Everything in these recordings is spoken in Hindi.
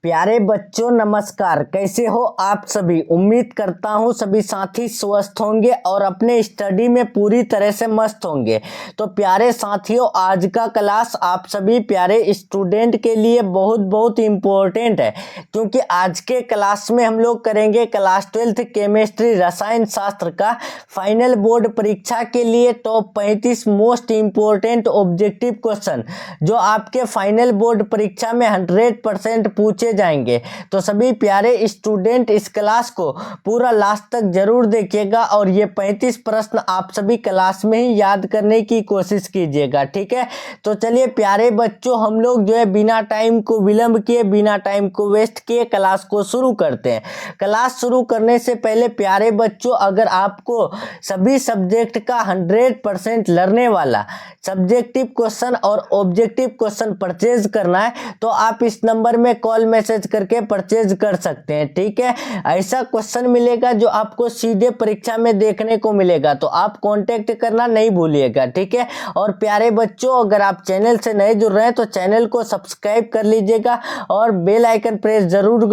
प्यारे बच्चों नमस्कार। कैसे हो आप सभी। उम्मीद करता हूँ सभी साथी स्वस्थ होंगे और अपने स्टडी में पूरी तरह से मस्त होंगे। तो प्यारे साथियों, आज का क्लास आप सभी प्यारे स्टूडेंट के लिए बहुत बहुत इम्पोर्टेंट है, क्योंकि आज के क्लास में हम लोग करेंगे क्लास 12 केमिस्ट्री रसायन शास्त्र का फाइनल बोर्ड परीक्षा के लिए top 35 most important objective question, जो आपके फाइनल बोर्ड परीक्षा में 100% पूछे जाएंगे। तो सभी प्यारे स्टूडेंट इस क्लास को पूरा लास्ट तक जरूर देखिएगा और ये 35 प्रश्न आप सभी क्लास में ही याद करने की कोशिश कीजिएगा, ठीक है। तो चलिए प्यारे बच्चों, हम लोग जो है बिना टाइम को विलंब किए, बिना टाइम को वेस्ट किए क्लास को शुरू करते हैं। क्लास शुरू करने से पहले प्यारे बच्चों, अगर आपको सभी सब्जेक्ट का 100% लर्ने वाला सब्जेक्टिव क्वेश्चन और ऑब्जेक्टिव क्वेश्चन परचेज करना है तो आप इस नंबर में कॉल मैसेज करके परचेज कर सकते हैं, ठीक है। ऐसा क्वेश्चन मिलेगा जो आपको सीधे परीक्षा में देखने को मिलेगा, तो आप कांटेक्ट करना नहीं भूलिएगा, ठीक है। और प्यारे बच्चों, अगर आप चैनल से नए जुड़ रहे हैं तो चैनल को सब्सक्राइब कर लीजिएगा और बेल आइकन प्रेस जरूर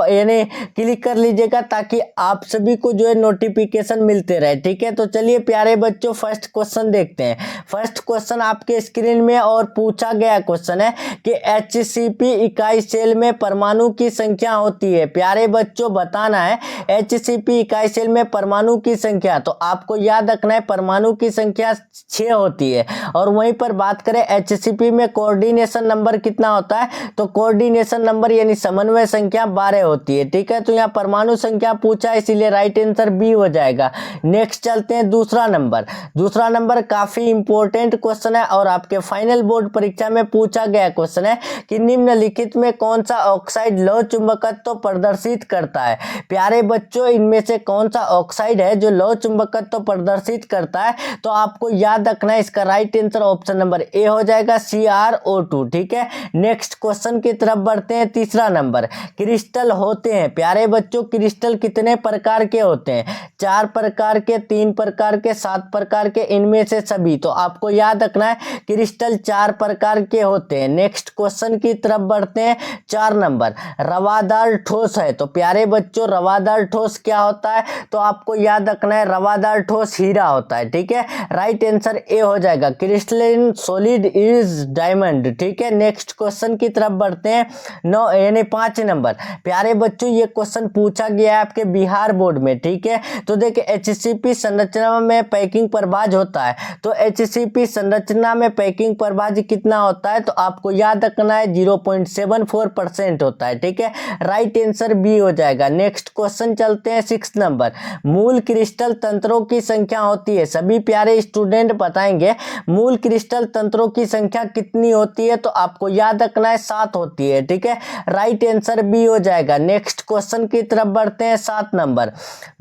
यानी क्लिक कर लीजिएगा, ताकि आप सभी को जो है नोटिफिकेशन मिलते रहे, ठीक है। तो चलिए प्यारे बच्चों, फर्स्ट क्वेश्चन देखते हैं। फर्स्ट क्वेश्चन आपके स्क्रीन में और पूछा गया क्वेश्चन है कि HCP इकाई सेल में परमाणु की संख्या होती है। प्यारे बच्चों, बताना है HCP इकाई सेल में परमाणु की संख्या, तो आपको याद रखना है परमाणु की संख्या 6 होती है। और वहीं पर बात करें HCP में कोऑर्डिनेशन नंबर कितना होता है, तो कोऑर्डिनेशन नंबर यानी समन्वय संख्या 12 होती है, ठीक है। तो यहाँ परमाणु संख्या पूछा है, इसीलिए राइट आंसर बी हो जाएगा। नेक्स्ट चलते हैं दूसरा नंबर। दूसरा नंबर काफी इंपॉर्टेंट क्वेश्चन है और आपके फाइनल बोर्ड परीक्षा में पूछा गया क्वेश्चन है कि निम्नलिखित में कौन सा ऑक्साइड लौह चुंबकत्व तो प्रदर्शित करता है। प्यारे बच्चों, इनमें से कौन सा ऑक्साइड है जो लौह चुंबकत्व तो प्रदर्शित करता है, तो आपको याद रखना है इसका right answer option number A हो जाएगा, CrO2, ठीक है। नेक्स्ट क्वेश्चन की तरफ बढ़ते हैं। तीसरा नंबर, क्रिस्टल होते हैं। प्यारे बच्चों, क्रिस्टल कितने प्रकार के होते हैं? 4 प्रकार के, 3 प्रकार के, 7 प्रकार के, इनमें से सभी। तो आपको याद रखना है क्रिस्टल 4 प्रकार के होते हैं। नेक्स्ट क्वेश्चन की तरफ बढ़ते हैं। 4 नंबर, रवादार ठोस है। तो प्यारे बच्चों, रवादार ठोस क्या होता है, तो आपको याद रखना है रवादार ठोस हीरा होता है, ठीक है। राइट आंसर ए हो जाएगा, क्रिस्टलाइन सॉलिड इज डायमंड, ठीक है। नेक्स्ट क्वेश्चन की तरफ बढ़ते हैं। 9 यानी 5 नंबर। प्यारे बच्चों, ये क्वेश्चन पूछा गया है आपके बिहार बोर्ड में, ठीक है। तो देखिए HCP संरचना में पैकिंग प्रभाज होता है, तो HCP संरचना में पैकिंग प्रभाज कितना होता है, तो आपको याद रखना है 0.74% होता है, ठीक है। राइट आंसर बी हो जाएगा। नेक्स्ट क्वेश्चन चलते हैं। 6 नंबर, मूल क्रिस्टल तंत्रों की संख्या होती है। सभी प्यारे स्टूडेंट बताएंगे मूल क्रिस्टल तंत्रों की संख्या कितनी होती है, तो आपको याद रखना है 7 होती है, ठीक है। राइट आंसर बी हो जाएगा। नेक्स्ट क्वेश्चन की तरफ बढ़ते हैं। 7 नंबर,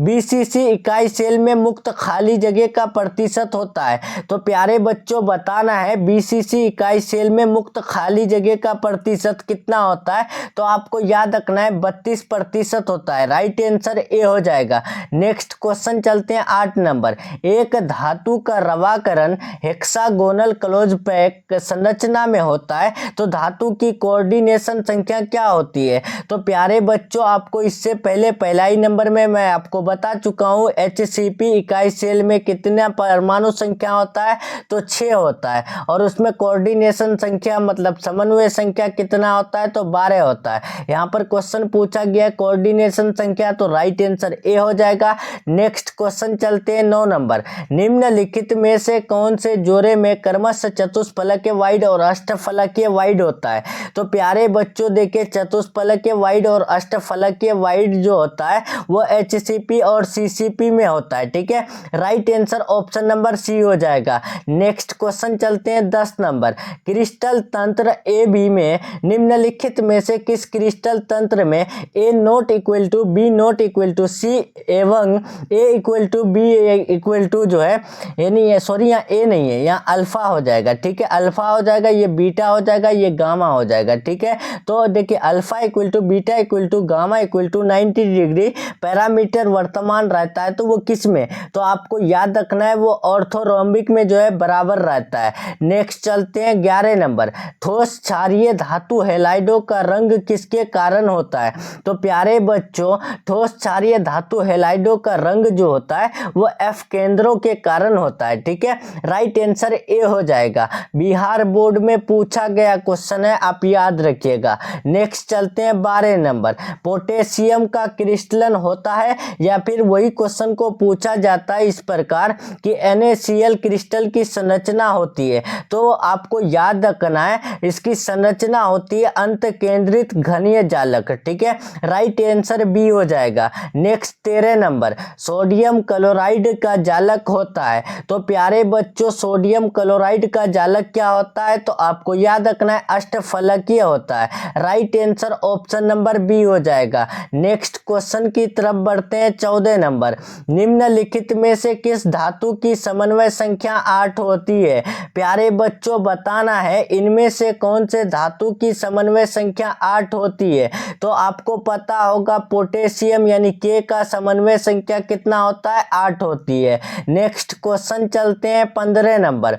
BCC इकाई सेल में मुक्त खाली जगह का प्रतिशत होता है। तो प्यारे बच्चों, बताना है BCC इकाई सेल में मुक्त खाली जगह का प्रतिशत कितना होता है, तो आपको याद रखना है 32% होता है। राइट आंसर ए हो जाएगा। नेक्स्ट क्वेश्चन चलते हैं। 8 नंबर, एक धातु का रवाकरण हेक्सागोनल क्लोज पैक संरचना में होता है, तो धातु की कोऑर्डिनेशन संख्या क्या होती है? तो प्यारे बच्चों, आपको इससे पहले पहला ही नंबर में मैं आपको बता चुका हूँ HCP इकाई सेल में कितना परमाणु संख्या होता है, तो 6 होता है। और उसमें कोऑर्डिनेशन संख्या मतलब समन्वय संख्या कितना होता है, तो 12 होता है। यहाँ पर क्वेश्चन पूछा गया कोऑर्डिनेशन संख्या, तो राइट आंसर ए हो जाएगा। नेक्स्ट क्वेश्चन चलते हैं। 9 नंबर, निम्नलिखित में से कौन से जोड़े में क्रमशः चतुष्फलकीय वाइड और अष्टफलकीय वाइड होता है? तो प्यारे बच्चों, देखिए चतुष्फलकीय वाइड और अष्टफलकीय वाइड जो होता है वो HCP और CCP में होता है, ठीक है। Right answer option number C हो जाएगा। नेक्स्ट क्वेश्चन चलते हैं। 10 नंबर, क्रिस्टल तंत्र AB में निम्नलिखित में से किस क्रिस्टल तंत्र में A not equal to B not equal to C एवं A equal to B equal to जो है, यानी सॉरी यहाँ A नहीं है, यहाँ अल्फा हो जाएगा, ठीक है। अल्फा हो जाएगा, ये बीटा हो जाएगा, ये गामा हो जाएगा, ठीक है। तो देखिए alpha equal to beta equal to gamma equal to 90 degree parameter वर्तमान रहता है, तो वो किस में, तो आपको याद रखना है वो ऑर्थोरोम्बिक में जो है बराबर रहता है। नेक्स्ट चलते हैं। 11 नंबर, ठोस क्षारीय धातु हैलाइडों का रंग किसके कारण होता है? तो प्यारे बच्चों, ठोस क्षारीय धातु हैलाइडों का रंग जो होता है वो F केंद्रों के कारण होता है। ठीक है, राइट आंसर ए हो जाएगा। बिहार बोर्ड में पूछा गया क्वेश्चन है, आप याद रखिएगा। नेक्स्ट चलते हैं 12 नंबर। पोटेशियम का क्रिस्टलन होता है या फिर वही क्वेश्चन को पूछा जाता है इस प्रकार कि NaCl क्रिस्टल की संरचना होती है, तो आपको याद रखना है इसकी संरचना होती है अंत केंद्रित घनीय जालक। ठीक है, राइट आंसर बी हो जाएगा। Next 13 number. सोडियम क्लोराइड का जालक होता है, तो प्यारे बच्चों सोडियम क्लोराइड का जालक क्या होता है? तो आपको याद रखना है अष्टफलकीय होता है। Right answer option number B हो जाएगा। नेक्स्ट क्वेश्चन की तरफ बढ़ते हैं 14 नंबर। निम्नलिखित में से किस धातु की समन्वय संख्या 8 होती है? प्यारे बच्चों बताना है इनमें से कौन से धातु की समन्वय संख्या 8 होती है। तो आपको पता होगा पोटेशियम यानी के का समन्वय संख्या कितना होता है? 8 होती है। नेक्स्ट क्वेश्चन चलते हैं 15 नंबर।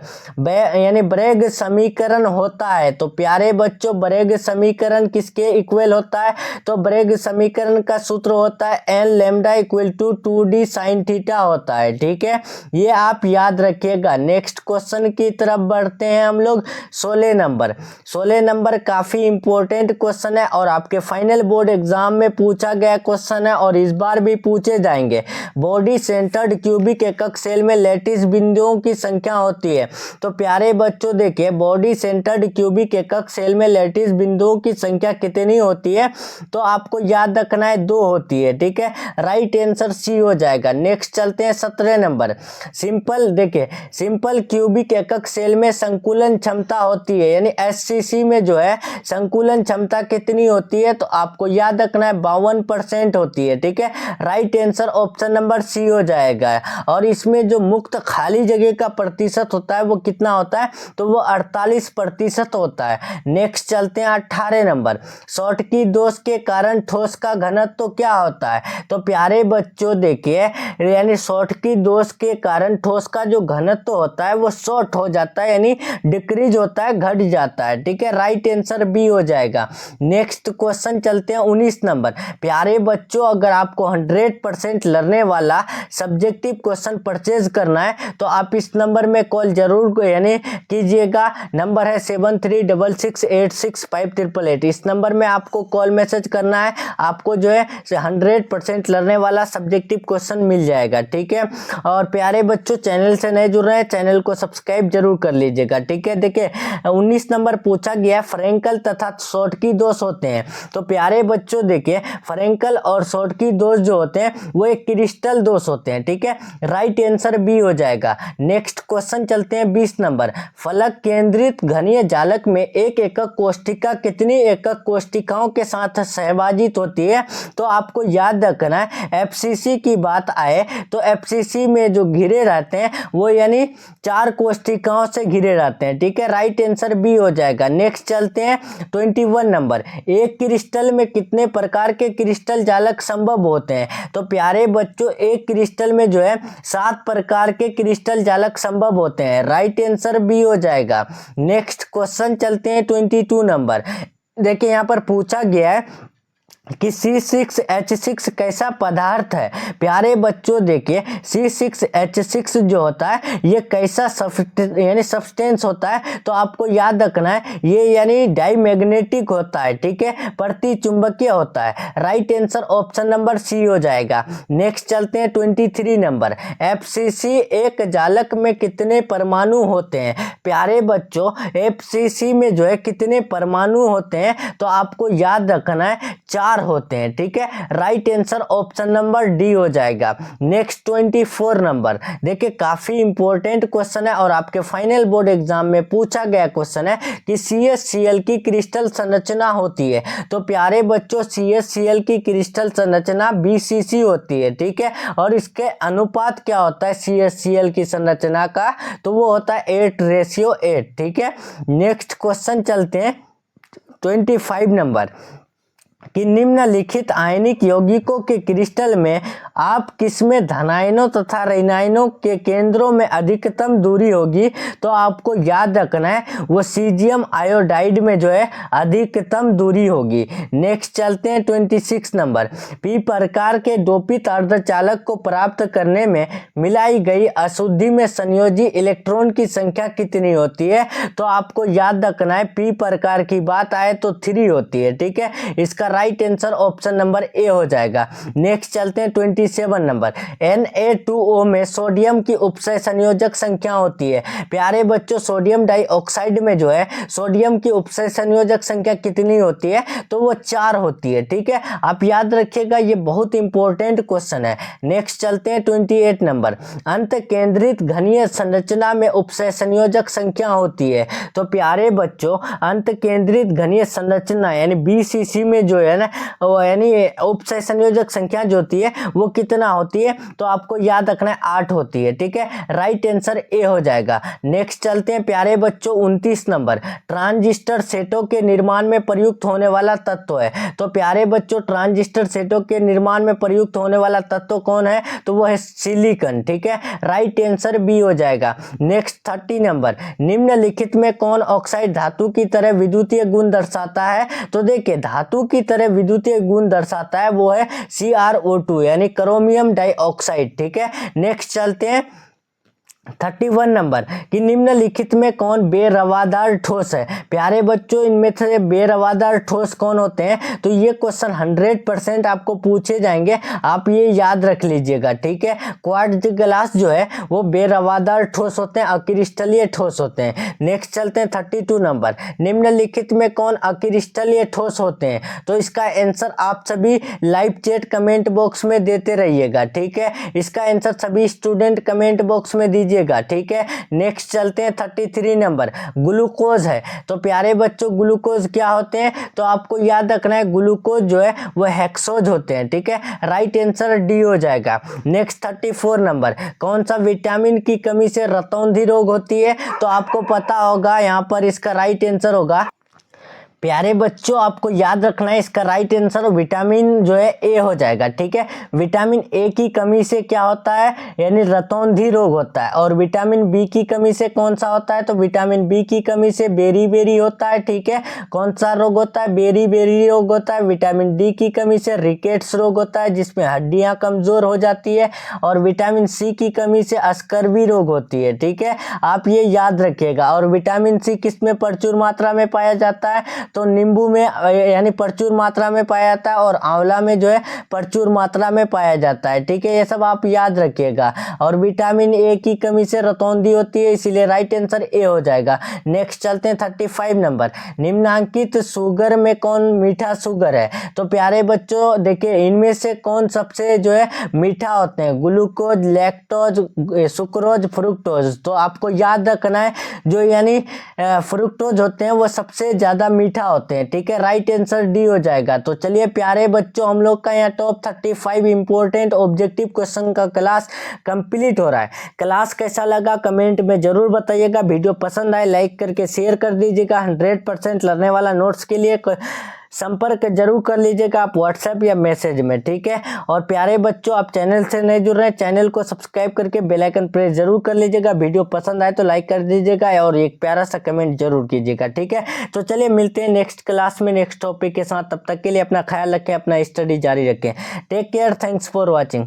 यानी ब्रेग समीकरण होता है, तो प्यारे बच्चों ब्रेग समीकरण किसके इक्वल होता है? तो ब्रेग समीकरण का सूत्र होता है n lambda equal to 2d sine theta होता है। ठीक है, ये आप याद रखिएगा। नेक्स्ट क्वेश्चन की तरफ बढ़ते हैं हम लोग 16 नंबर। 16 नंबर काफी इंपॉर्टेंट क्वेश्चन है और आपके फाइनल बोर्ड एग्जाम में पूछा गया क्वेश्चन है और इस बार भी पूछे जाएंगे। बॉडी सेंटर्ड क्यूबिक एकक सेल में लैटिस बिंदुओं की संख्या होती है, तो प्यारे बच्चों देखिए बॉडी सेंटर्ड क्यूबिक एकक सेल में लैटिस बिंदुओं की संख्या कितनी होती है? तो आपको याद रखना है 2 होती है। ठीक है, राइट आंसर सी हो जाएगा। नेक्स्ट चलते हैं 17 नंबर। सिंपल देखिए सिंपल क्यूबिक एकक सेल में संकुलन क्षमता होती है, यानी SCC में जो है संकुलन क्षमता कितनी होती है? तो आपको याद रखना है 52% होती है। ठीक है, right answer option number C हो जाएगा। और इसमें जो मुक्त खाली जगह का प्रतिशत होता है वो कितना होता है? तो वो 48% होता है। नेक्स्ट चलते हैं 18 नंबर। शॉर्टकी दोष के कारण ठोस का घनत्व तो क्या होता है? तो प्यारे बच्चों देखिए यानी शॉर्टकी दोष के कारण ठोस का जो घनत्व होता है वो शॉर्ट हो जाता है, यानी डिक्रीज होता है, घट जाता है। ठीक है, राइट आंसर बी हो जाएगा। नेक्स्ट क्वेश्चन चलते हैं 19 नंबर। प्यारे बच्चों अगर आपको 100% लड़ने वाला सब्जेक्टिव क्वेश्चन परचेज करना है तो आप इस नंबर में कॉल जरूर यानी कीजिएगा। नंबर है 7366865888। इस नंबर में आपको कॉल मैसेज करना है, आपको जो है 100% लड़ने वाला सब्जेक्टिव क्वेश्चन मिल जाएगा। ठीक है, और प्यारे बच्चों चैनल से नए जुड़ रहे हैं चैनल को सब्सक्राइब जरूर कर लीजिएगा। ठीक है, देखिए 19 नंबर पूछा गया फ्रेंकल तथा शॉर्टकी दोष होते हैं, तो प्यारे बच्चों देखिए फ्रेंकल और शॉर्टकी दोष जो होते हैं वो एक क्रिस्टल दोष होते हैं। ठीक है, राइट आंसर बी हो जाएगा। नेक्स्ट क्वेश्चन चलते हैं 20 नंबर। फलक केंद्रित घनीय जालक में एक एकक कोष्ठिका कितनी एकक कोष्ठिकाओं के साथ सहभाजित होती है? तो आपको याद रखना है FCC की बात आए तो FCC में जो घिरे रहते हैं वो यानी 4 कोष्ठिकाओं से घिरे रहते हैं। ठीक है, राइट आंसर बी हो जाएगा। नेक्स्ट चलते हैं 21 नंबर। एक क्रिस्टल में कितने प्रकार के क्रिस्टल जालक संभव होते हैं? तो प्यारे बच्चों एक क्रिस्टल में जो है 7 प्रकार के क्रिस्टल जालक संभव होते हैं। राइट आंसर बी हो जाएगा। नेक्स्ट क्वेश्चन चलते हैं 22 नंबर। देखिए यहाँ पर पूछा गया है कि C6H6 कैसा पदार्थ है? प्यारे बच्चों देखिए C6H6 जो होता है ये कैसा यानी सब्सटेंस होता है? तो आपको याद रखना है ये यानी डाईमैग्नेटिक होता है। ठीक है, प्रति चुंबकीय होता है। Right answer option number C हो जाएगा। नेक्स्ट चलते हैं 23 नंबर। FCC एक जालक में कितने परमाणु होते हैं? प्यारे बच्चों FCC में जो है कितने परमाणु होते हैं? तो आपको याद रखना है 4 होते हैं। ठीक है, right answer option number D हो जाएगा। Next 24 number. देखिए काफी इंपॉर्टेंट क्वेश्चन है और आपके फाइनल बोर्ड एग्जाम में पूछा गया क्वेश्चन है कि CaCl की क्रिस्टल संरचना होती है, तो प्यारे बच्चों CaCl की क्रिस्टल संरचना BCC होती है। ठीक है, और इसके अनुपात क्या होता है CaCl की संरचना का? तो वो होता है 8:8। ठीक है, नेक्स्ट क्वेश्चन चलते हैं 25 नंबर। कि निम्नलिखित आयनिक यौगिकों के क्रिस्टल में आप किसमें धनायनों तथा ऋणायनों के केंद्रों में अधिकतम दूरी होगी, तो आपको याद रखना है वो सीजियम आयोडाइड में जो है अधिकतम दूरी होगी। नेक्स्ट चलते हैं 26 नंबर। पी प्रकार के डोपित अर्धचालक को प्राप्त करने में मिलाई गई अशुद्धि में संयोजी इलेक्ट्रॉन की संख्या कितनी होती है, तो आपको याद रखना है पी प्रकार की बात आए तो 3 होती है। ठीक है, इसका right answer option number A हो जाएगा। नेक्स्ट चलते हैं 27 नंबर। Na2O में सोडियम की उपसय संयोजक संख्या होती है। प्यारे बच्चों, सोडियम डाइऑक्साइड में जो है सोडियम की उपसय संयोजक संख्या कितनी होती है, तो वो 4 होती है। ठीक है, आप याद रखिएगा, ये बहुत इंपॉर्टेंट क्वेश्चन है। नेक्स्ट चलते हैं 28 नंबर। अंत केंद्रित घनीय संरचना में उपसय संयोजक संख्या होती है। तो प्यारे बच्चों, अंत केंद्रित घनीय संरचना यानी BCC में जो है ना, यानी उपसय संयोजक संख्या जो होती है वो कितना होती है, तो आपको याद रखना है 8 होती है। ठीक है, राइट आंसर ए हो जाएगा। नेक्स्ट चलते हैं प्यारे बच्चों 29 नंबर। ट्रांजिस्टर सेटों के निर्माण में प्रयुक्त होने वाला तत्व है। तो प्यारे बच्चों, ट्रांजिस्टर सेटों के निर्माण में प्रयुक्त होने वाला तत्व कौन है, तो वो है सिलिकॉन। ठीक है, राइट आंसर बी हो जाएगा। Next 30 number. निम्नलिखित में कौन ऑक्साइड धातु की तरह विद्युतीय गुण दर्शाता है, तो देखिए धातु की तरह विद्युतीय गुण दर्शाता है वो है CrO2 यानी क्रोमियम डाइऑक्साइड। ठीक है, नेक्स्ट चलते हैं 31 नंबर कि निम्नलिखित में कौन बेरवादार ठोस है। प्यारे बच्चों, इनमें से बेरवादार ठोस कौन होते हैं, तो ये क्वेश्चन 100% आपको पूछे जाएंगे, आप ये याद रख लीजिएगा। ठीक है, क्वार्ट्ज ग्लास जो है वो बेरवादार ठोस होते हैं, अक्रिस्टलीय ठोस होते हैं। नेक्स्ट चलते हैं 32 नंबर। निम्नलिखित में कौन अक्रिस्टलीय ठोस होते हैं, तो इसका आंसर आप सभी लाइव चैट कमेंट बॉक्स में देते रहिएगा। ठीक है, इसका आंसर सभी स्टूडेंट कमेंट बॉक्स में दीजिए। ठीक है, नेक्स्ट चलते हैं 33 नंबर। ग्लूकोज है। तो प्यारे बच्चों, ग्लूकोज क्या होते हैं, तो आपको याद रखना है ग्लूकोज जो है वो हेक्सोज होते हैं। ठीक है, राइट आंसर डी हो जाएगा। Next 34 number. कौन सा विटामिन की कमी से रतौंधी रोग होती है, तो आपको पता होगा, यहाँ पर इसका राइट आंसर होगा, प्यारे बच्चों आपको याद रखना है इसका राइट आंसर विटामिन जो है ए हो जाएगा। ठीक है, विटामिन ए की कमी से क्या होता है, यानी रतौंधी रोग होता है। और विटामिन बी की कमी से कौन सा होता है, तो विटामिन बी की कमी से बेरी होता है। ठीक है, कौन सा रोग होता है, बेरी रोग होता है। विटामिन डी की कमी से रिकेट्स रोग होता है, जिसमें हड्डियां कमजोर हो जाती है। और विटामिन सी की कमी से अस्कर्वी रोग होती है। ठीक है, आप ये याद रखिएगा। और विटामिन सी किस में प्रचुर मात्रा में पाया जाता है, तो नींबू में यानी प्रचुर मात्रा में पाया जाता है, और आंवला में जो है प्रचुर मात्रा में पाया जाता है। ठीक है, ये सब आप याद रखिएगा। और विटामिन ए की कमी से रतौंधी होती है, इसीलिए राइट आंसर ए हो जाएगा। नेक्स्ट चलते हैं 35 नंबर। निम्नांकित शुगर में कौन मीठा शुगर है, तो प्यारे बच्चों देखिए इनमें से कौन सबसे जो है मीठा होते हैं, ग्लूकोज, लैक्टोज, सुक्रोज, फ्रुक्टोज। तो आपको याद रखना है जो यानी फ्रुक्टोज होते हैं वो सबसे ज्यादा मीठा होते हैं। ठीक है, राइट आंसर डी हो जाएगा। तो चलिए प्यारे बच्चों, हम लोग का यहाँ टॉप 35 इंपॉर्टेंट ऑब्जेक्टिव क्वेश्चन का क्लास कंप्लीट हो रहा है। क्लास कैसा लगा कमेंट में जरूर बताइएगा। वीडियो पसंद आए लाइक करके शेयर कर दीजिएगा। 100% लर्नने वाला नोट्स के लिए संपर्क जरूर कर लीजिएगा आप व्हाट्सएप या मैसेज में। ठीक है, और प्यारे बच्चों आप चैनल से नहीं जुड़ रहे हैं, चैनल को सब्सक्राइब करके बेल आइकन प्रेस जरूर कर लीजिएगा। वीडियो पसंद आए तो लाइक कर दीजिएगा और एक प्यारा सा कमेंट जरूर कीजिएगा। ठीक है, तो चलिए मिलते हैं नेक्स्ट क्लास में नेक्स्ट टॉपिक के साथ। तब तक के लिए अपना ख्याल रखें, अपना स्टडी जारी रखें। Take care, thanks for watching.